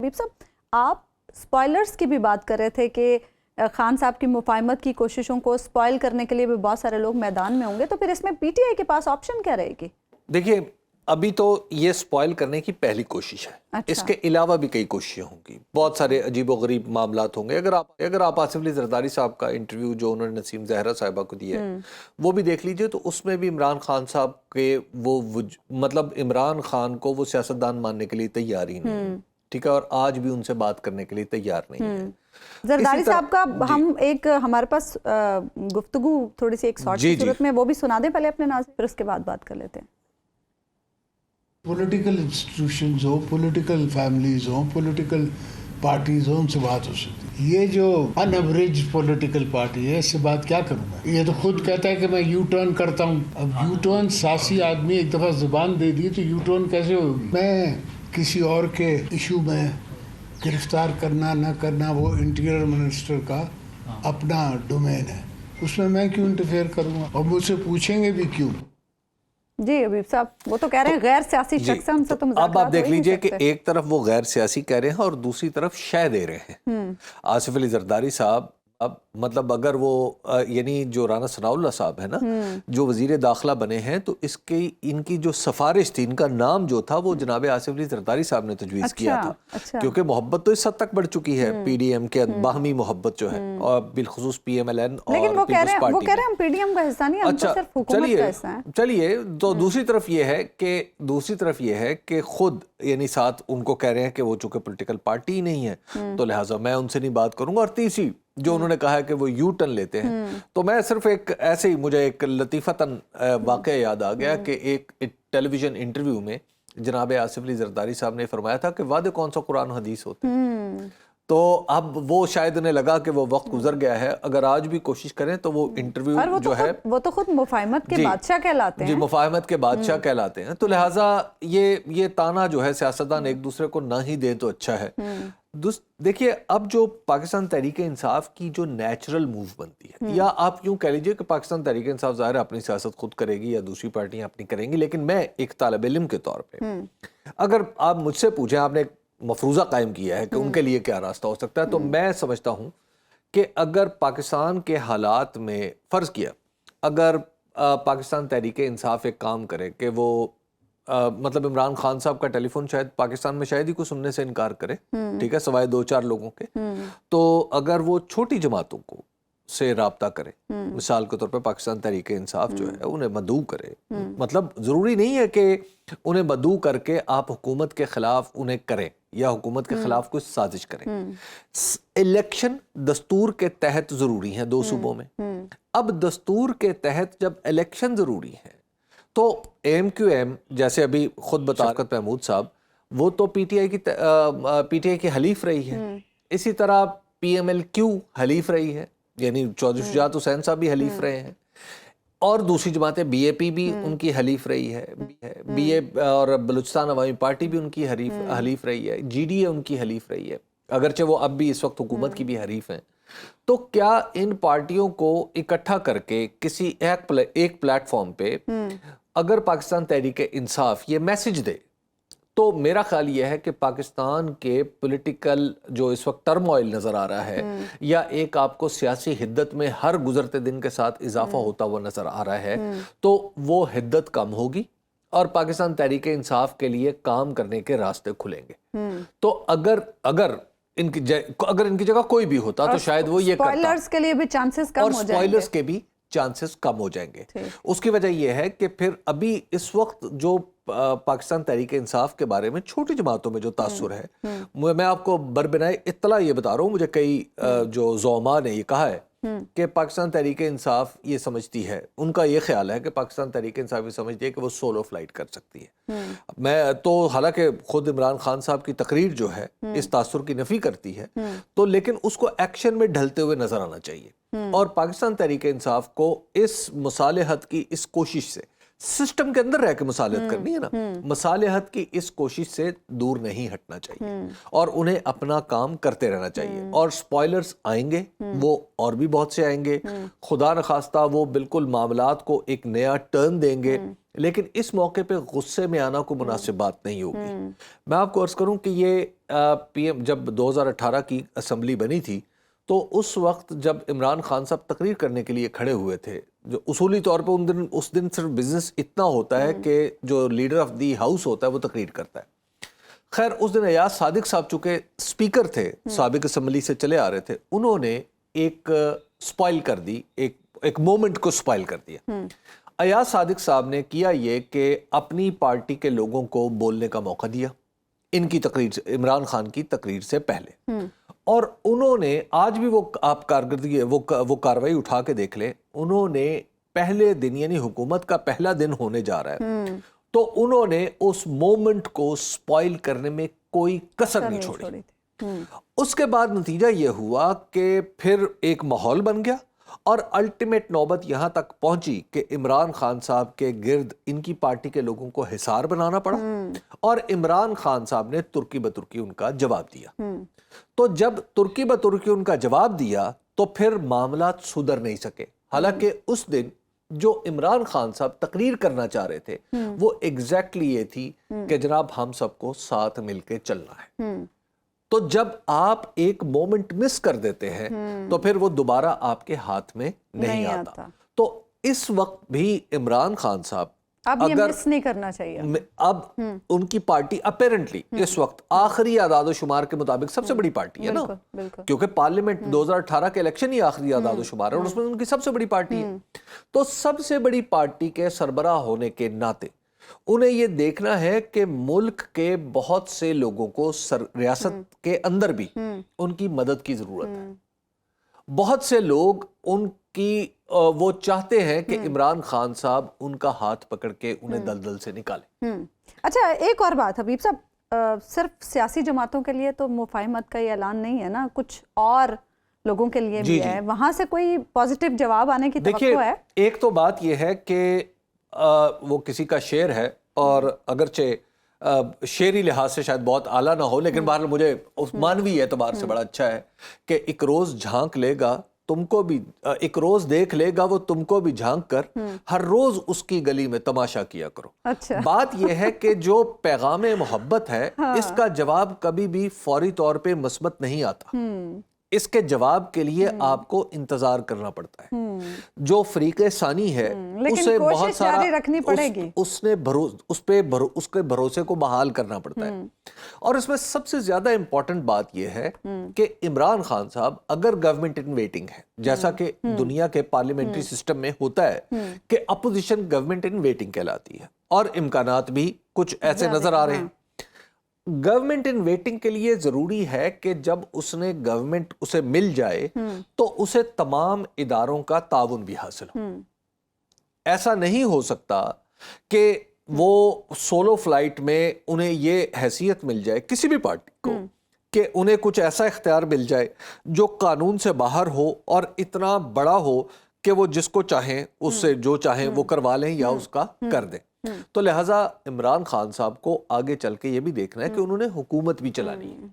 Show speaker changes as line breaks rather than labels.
حبیب صاحب آپ سپوائلرز کی بھی بات کر رہے تھے کہ خان صاحب کی مفاہمت کی کوششوں کو سپوائل کرنے کے لیے بھی بہت سارے لوگ میدان میں ہوں گے، تو پھر اس میں پی ٹی آئی کے پاس آپشن کیا رہے گی؟
دیکھیے ابھی تو یہ سپوائل کرنے کی پہلی کوشش ہے، اس کے علاوہ بھی کئی کوششیں ہوں گی، بہت سارے عجیب و غریب معاملات ہوں گے۔ اگر آپ آصف علی زرداری صاحب کا انٹرویو جو انہوں نے نسیم زہرا صاحبہ کو دیا ہے وہ بھی دیکھ لیجئے، تو اس میں بھی عمران خان صاحب کے مطلب عمران خان کو وہ سیاستدان ماننے کے لیے تیار ہی نہیں، ٹھیک ہے، اور آج بھی ان سے بات کرنے کے لیے تیار نہیں ہے۔
زرداری صاحب کا ہم ایک ہمارے پاس گفتگو تھوڑی سی ایک شارٹ کی صورت میں وہ بھی سنا دیں پہلے اپنے ناظرین، پھر اس کے بعد بات کر لیتے ہیں۔
پولیٹیکل انسٹیٹیوشنز ہو، پولیٹیکل فیملیز ہوں، پولیٹیکل پارٹیز ہوں، ان سے بات ہو سکتی ہے۔ یہ جو ان ایوریج پولیٹیکل پارٹی ہے، اس سے بات کیا کروں میں؟ یہ تو خود کہتا ہے کہ میں یو ٹرن کرتا ہوں۔ اب یو ٹرن سیاسی آدمی ایک دفعہ زبان دے دی تو یو ٹرن کیسے ہوگی؟ میں کسی اور کے ایشو میں گرفتار کرنا نہ کرنا وہ انٹیریئر منسٹر کا اپنا ڈومین ہے، اس میں کیوں انٹرفیئر کروں گا؟ اور مجھ سے پوچھیں گے بھی کیوں؟
جی حبیب صاحب وہ تو کہہ رہے ہیں غیر سیاسی شخص، ہم سے تو مذاکرات
اب آپ دیکھ لیجئے کہ ایک طرف وہ غیر سیاسی کہہ رہے ہیں اور دوسری طرف شے دے رہے ہیں۔ آصف علی زرداری صاحب اب مطلب اگر وہ یعنی جو رانا ثناء اللہ صاحب ہے نا جو وزیر داخلہ بنے ہیں، تو ان کی جو سفارش تھی، ان کا نام جو تھا وہ جناب آصف علی زرداری صاحب نے تجویز کیا تھا، کیونکہ محبت تو اس حد تک بڑھ چکی ہے پی ڈی ایم کے باہمی محبت جو ہے، اور بالخصوص پی ایم ایل این اور
لیکن وہ کہہ رہے ہیں ہم پی ڈی ایم کا حصہ نہیں، ہم تو صرف حکومت کا حصہ ہیں۔
چلیے تو دوسری طرف یہ ہے کہ خود یعنی ساتھ ان کو کہہ رہے ہیں کہ وہ چونکہ پولیٹیکل پارٹی ہی نہیں ہے تو لہٰذا میں ان سے نہیں بات کروں گا، اور تیسری جو انہوں نے کہا ہے کہ وہ یو ٹرن لیتے ہیں، تو میں صرف ایک ایسے ہی مجھے ایک لطیفتاً واقعہ یاد آ گیا کہ ایک ٹیلی ویژن انٹرویو میں جناب آصف علی زرداری صاحب نے فرمایا تھا کہ وعدے کون سا قرآن و حدیث ہوتے ہیں، تو اب وہ شاید انہیں لگا کہ وہ وقت گزر گیا ہے، اگر آج بھی کوشش کریں تو وہ انٹرویو جو ہے
وہ تو خود مفاہمت کے بادشاہ کہلاتے ہیں،
جی مفاہمت کے بادشاہ کہلاتے ہیں، تو لہٰذا یہ تانا جو ہے سیاستدان ایک دوسرے کو نہ ہی دیں تو اچھا ہے۔ دیکھیے اب جو پاکستان تحریک انصاف کی جو نیچرل موو بنتی ہے، یا آپ یوں کہہ لیجئے کہ پاکستان تحریک انصاف ظاہر ہے اپنی سیاست خود کرے گی یا دوسری پارٹیاں اپنی کریں گی، لیکن میں ایک طالب علم کے طور پہ اگر آپ مجھ سے پوچھیں، آپ نے ایک مفروضہ قائم کیا ہے کہ ان کے لیے کیا راستہ ہو سکتا ہے، تو میں سمجھتا ہوں کہ اگر پاکستان کے حالات میں فرض کیا اگر پاکستان تحریک انصاف ایک کام کرے کہ وہ مطلب عمران خان صاحب کا ٹیلی فون شاید پاکستان میں شاید ہی کوئی سننے سے انکار کرے، ٹھیک ہے، سوائے 2-4 لوگوں کے، تو اگر وہ چھوٹی جماعتوں کو سے رابطہ کرے، مثال کے طور پہ پاکستان تحریک انصاف جو ہے انہیں مدعو کرے، مطلب ضروری نہیں ہے کہ انہیں مدعو کر کے آپ حکومت کے خلاف انہیں کریں یا حکومت کے خلاف کوئی سازش کریں۔ الیکشن دستور کے تحت ضروری ہیں 2 صوبوں میں، اب دستور کے تحت جب الیکشن ضروری ہے تو ایم کیو ایم جیسے ابھی خود بتا شفقت محمود صاحب وہ تو پی ٹی آئی کی حلیف رہی ہے، اسی طرح پی ایم ایل کیو حلیف رہی ہے، یعنی چودھری شجاعت حسین صاحب بھی حلیف رہے ہیں، اور دوسری جماعتیں بی اے پی بھی ان کی حلیف رہی ہے، بی اے اور بلوچستان عوامی پارٹی بھی ان کی حلیف رہی ہے، جی ڈی اے ان کی حلیف رہی ہے، اگرچہ وہ اب بھی اس وقت حکومت کی بھی حریف ہیں۔ تو کیا ان پارٹیوں کو اکٹھا کر کے کسی ایک پلیٹ فارم پہ اگر پاکستان تحریک انصاف یہ میسج دے، تو میرا خیال یہ ہے کہ پاکستان کے پولیٹیکل جو اس وقت ٹرموائل نظر آ رہا ہے، یا ایک آپ کو سیاسی حدت میں ہر گزرتے دن کے ساتھ اضافہ ہوتا ہوا نظر آ رہا ہے، تو وہ حدت کم ہوگی اور پاکستان تحریک انصاف کے لیے کام کرنے کے راستے کھلیں گے۔ تو اگر ان کی جگہ کوئی بھی ہوتا تو شاید وہ یہ کرتا،
سپوائلرز کے لیے بھی چانسز کم
اور
ہو جائیں گے،
سپوائلرز کے بھی چانسز کم ہو جائیں گے۔ اس کی وجہ یہ ہے کہ پھر ابھی اس وقت جو پاکستان تحریک انصاف کے بارے میں چھوٹی جماعتوں میں جو تاثر ہے، میں آپ کو بربنائے اطلاع یہ بتا رہا ہوں، مجھے کئی جو زعماء نے یہ کہا ہے کہ پاکستان تحریک انصاف یہ سمجھتی ہے، ان کا یہ خیال ہے کہ پاکستان تحریک انصاف یہ سمجھتی ہے کہ وہ سولو فلائٹ کر سکتی ہے۔ میں تو حالانکہ خود عمران خان صاحب کی تقریر جو ہے اس تاثر کی نفی کرتی ہے، تو لیکن اس کو ایکشن میں ڈھلتے ہوئے نظر آنا چاہیے، اور پاکستان تحریک انصاف کو اس مصالحت کی اس کوشش سے، سسٹم کے اندر رہ کے مصالحت کرنی ہے نا، مصالحت کی اس کوشش سے دور نہیں ہٹنا چاہیے، اور انہیں اپنا کام کرتے رہنا چاہیے، اور سپوائلرز آئیں گے، وہ اور بھی بہت سے آئیں گے، خدا نخواستہ وہ بالکل معاملات کو ایک نیا ٹرن دیں گے، لیکن اس موقع پہ غصے میں آنا کوئی مناسب بات نہیں ہوگی۔ میں آپ کو عرض کروں کہ یہ پی ایم جب 2018 کی اسمبلی بنی تھی تو اس وقت جب عمران خان صاحب تقریر کرنے کے لیے کھڑے ہوئے تھے، جو اصولی طور پہ اس دن صرف بزنس اتنا ہوتا ہے کہ جو لیڈر آف دی ہاؤس ہوتا ہے وہ تقریر کرتا ہے. خیر اس دن ایاز صادق صاحب چونکہ اسپیکر تھے، سابق اسمبلی سے چلے آ رہے تھے، انہوں نے ایک سپائل کر دی، ایک مومنٹ کو سپائل کر دیا. ایاز صادق صاحب نے کیا یہ کہ اپنی پارٹی کے لوگوں کو بولنے کا موقع دیا ان کی تقریر سے، عمران خان کی تقریر سے پہلے، اور انہوں نے آج بھی وہ آپ کارکردگی وہ کاروائی اٹھا کے دیکھ لیں، انہوں نے پہلے دن یعنی حکومت کا پہلا دن ہونے جا رہا ہے تو انہوں نے اس مومنٹ کو سپائل کرنے میں کوئی کسر نہیں چھوڑی. اس کے بعد نتیجہ یہ ہوا کہ پھر ایک ماحول بن گیا اور الٹیمیٹ نوبت یہاں تک پہنچی کہ عمران خان صاحب کے گرد ان کی پارٹی کے لوگوں کو حصار بنانا پڑا اور عمران خان صاحب نے ترکی بترکی ان کا جواب دیا. تو جب ترکی بترکی ان کا جواب دیا تو پھر معاملات سدھر نہیں سکے. حالانکہ اس دن جو عمران خان صاحب تقریر کرنا چاہ رہے تھے وہ ایگزیکٹلی یہ تھی کہ جناب ہم سب کو ساتھ مل کے چلنا ہے. تو جب آپ ایک مومنٹ مس کر دیتے ہیں تو پھر وہ دوبارہ آپ کے ہاتھ میں نہیں آتا. تو اس وقت بھی عمران خان صاحب
اب یہ مس نہیں کرنا چاہیے.
اب ان کی پارٹی اپیرنٹلی اس وقت آخری اعداد و شمار کے مطابق سب سے بڑی پارٹی ہے نا، کیونکہ پارلیمنٹ 2018 کے الیکشن ہی آخری اعداد و شمار ہے اور اس میں ان کی سب سے بڑی پارٹی ہے. تو سب سے بڑی پارٹی کے سربراہ ہونے کے ناطے انہیں یہ دیکھنا ہے کہ ملک کے بہت سے لوگوں کو ریاست کے اندر بھی ان کی مدد کی ضرورت ہے. بہت سے لوگ ان کی وہ چاہتے ہیں کہ عمران خان صاحب ان کا ہاتھ پکڑ کے انہیں دلدل سے نکالیں.
اچھا ایک اور بات حبیب صاحب، صرف سیاسی جماعتوں کے لیے تو مفاہمت کا یہ اعلان نہیں ہے نا، کچھ اور لوگوں کے لیے بھی ہے، وہاں سے کوئی پازیٹیو جواب آنے کی توقع ہے؟
ایک تو بات یہ ہے کہ وہ کسی کا شعر ہے اور اگرچہ شعری لحاظ سے شاید بہت اعلیٰ نہ ہو لیکن بہرحال مجھے اس مانوی اعتبار سے بڑا اچھا ہے کہ ایک روز جھانک لے گا تم کو بھی، ایک روز دیکھ لے گا وہ تم کو بھی جھانک کر، ہر روز اس کی گلی میں تماشا کیا کرو. بات یہ ہے کہ جو پیغام محبت ہے اس کا جواب کبھی بھی فوری طور پہ مثبت نہیں آتا. اس کے جواب کے لیے آپ کو انتظار کرنا پڑتا ہے. جو فریق ثانی ہے اسے بہت سارا اس کے بھروسے کو بحال کرنا پڑتا ہے. اور اس میں سب سے زیادہ امپورٹنٹ بات یہ ہے کہ عمران خان صاحب اگر گورنمنٹ ان ویٹنگ ہے، جیسا کہ دنیا کے پارلیمنٹری سسٹم میں ہوتا ہے کہ اپوزیشن گورنمنٹ ان ویٹنگ کہلاتی ہے اور امکانات بھی کچھ ایسے نظر آ رہے ہیں. گورنمنٹ ان ویٹنگ کے لیے ضروری ہے کہ جب گورنمنٹ اسے مل جائے تو اسے تمام اداروں کا تعاون بھی حاصل ہو. ایسا نہیں ہو سکتا کہ وہ سولو فلائٹ میں انہیں یہ حیثیت مل جائے کسی بھی پارٹی کو کہ انہیں کچھ ایسا اختیار مل جائے جو قانون سے باہر ہو اور اتنا بڑا ہو کہ وہ جس کو چاہیں اس سے جو چاہیں وہ کروا لیں یا اس کا کر دیں. تو لہٰذا عمران خان صاحب کو آگے چل کے یہ بھی دیکھنا ہے کہ انہوں نے حکومت بھی چلانی ہے.